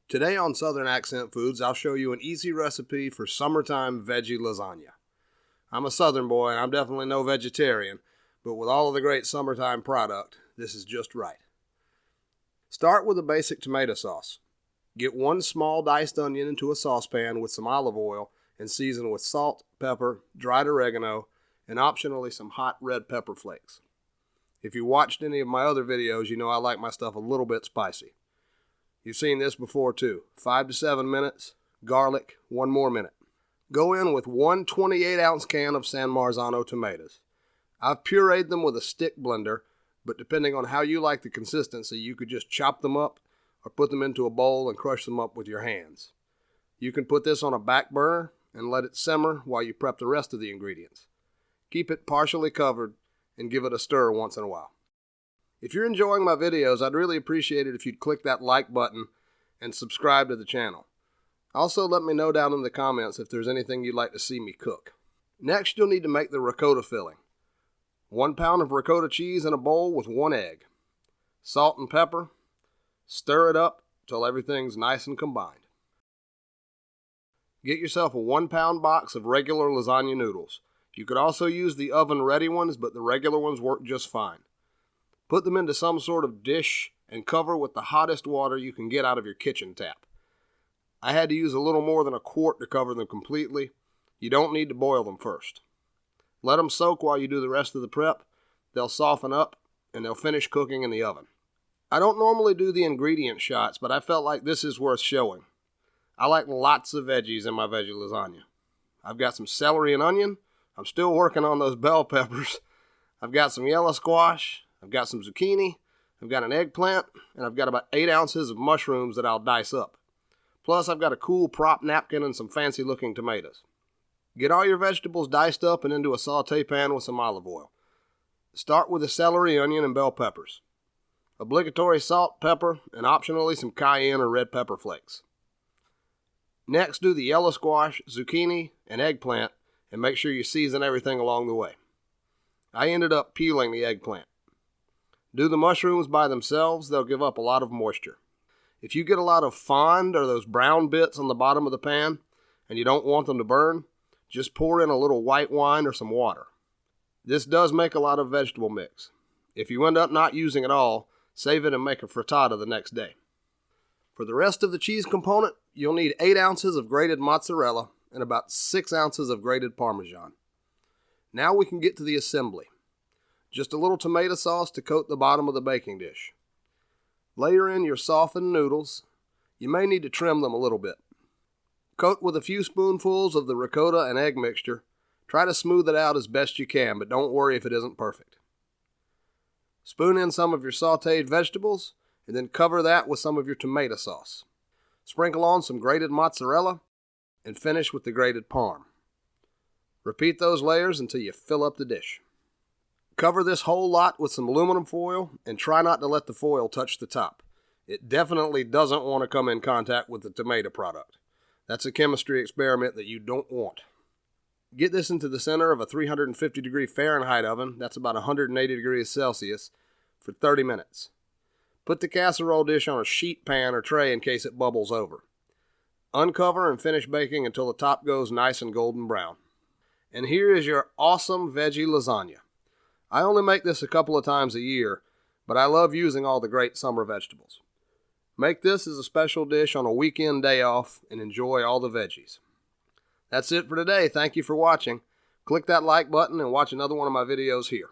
Today on Southern Accent Foods, I'll show you an easy recipe for summertime veggie lasagna. I'm a Southern boy and I'm definitely no vegetarian, but with all of the great summertime product, this is just right. Start with a basic tomato sauce. Get one small diced onion into a saucepan with some olive oil and season with salt, pepper, dried oregano, and optionally some hot red pepper flakes. If you watched any of my other videos, you know I like my stuff a little bit spicy. You've seen this before too. 5 to 7 minutes, garlic, 1 more minute. Go in with one 28-ounce can of San Marzano tomatoes. I've pureed them with a stick blender, but depending on how you like the consistency, you could just chop them up or put them into a bowl and crush them up with your hands. You can put this on a back burner and let it simmer while you prep the rest of the ingredients. Keep it partially covered and give it a stir once in a while. If you're enjoying my videos, I'd really appreciate it if you'd click that like button and subscribe to the channel. Also, let me know down in the comments if there's anything you'd like to see me cook. Next, you'll need to make the ricotta filling. 1 pound of ricotta cheese in a bowl with 1 egg. Salt and pepper. Stir it up till everything's nice and combined. Get yourself a 1 pound box of regular lasagna noodles. You could also use the oven-ready ones, but the regular ones work just fine. Put them into some sort of dish and cover with the hottest water you can get out of your kitchen tap. I had to use a little more than a quart to cover them completely. You don't need to boil them first. Let them soak while you do the rest of the prep. They'll soften up and they'll finish cooking in the oven. I don't normally do the ingredient shots, but I felt like this is worth showing. I like lots of veggies in my veggie lasagna. I've got some celery and onion. I'm still working on those bell peppers. I've got some yellow squash. I've got some zucchini, I've got an eggplant, and I've got about 8 ounces of mushrooms that I'll dice up. Plus, I've got a cool prop napkin and some fancy looking tomatoes. Get all your vegetables diced up and into a saute pan with some olive oil. Start with the celery, onion, and bell peppers. Obligatory salt, pepper, and optionally some cayenne or red pepper flakes. Next, do the yellow squash, zucchini, and eggplant, and make sure you season everything along the way. I ended up peeling the eggplant. Do the mushrooms by themselves, they'll give up a lot of moisture. If you get a lot of fond or those brown bits on the bottom of the pan and you don't want them to burn, just pour in a little white wine or some water. This does make a lot of vegetable mix. If you end up not using it all, save it and make a frittata the next day. For the rest of the cheese component, you'll need 8 ounces of grated mozzarella and about 6 ounces of grated Parmesan. Now we can get to the assembly. Just a little tomato sauce to coat the bottom of the baking dish. Layer in your softened noodles. You may need to trim them a little bit. Coat with a few spoonfuls of the ricotta and egg mixture. Try to smooth it out as best you can, but don't worry if it isn't perfect. Spoon in some of your sautéed vegetables, and then cover that with some of your tomato sauce. Sprinkle on some grated mozzarella, and finish with the grated parm. Repeat those layers until you fill up the dish. Cover this whole lot with some aluminum foil and try not to let the foil touch the top. It definitely doesn't want to come in contact with the tomato product. That's a chemistry experiment that you don't want. Get this into the center of a 350 degree Fahrenheit oven, that's about 180 degrees Celsius, for 30 minutes. Put the casserole dish on a sheet pan or tray in case it bubbles over. Uncover and finish baking until the top goes nice and golden brown. And here is your awesome veggie lasagna. I only make this a couple of times a year, but I love using all the great summer vegetables. Make this as a special dish on a weekend day off and enjoy all the veggies. That's it for today. Thank you for watching. Click that like button and watch another one of my videos here.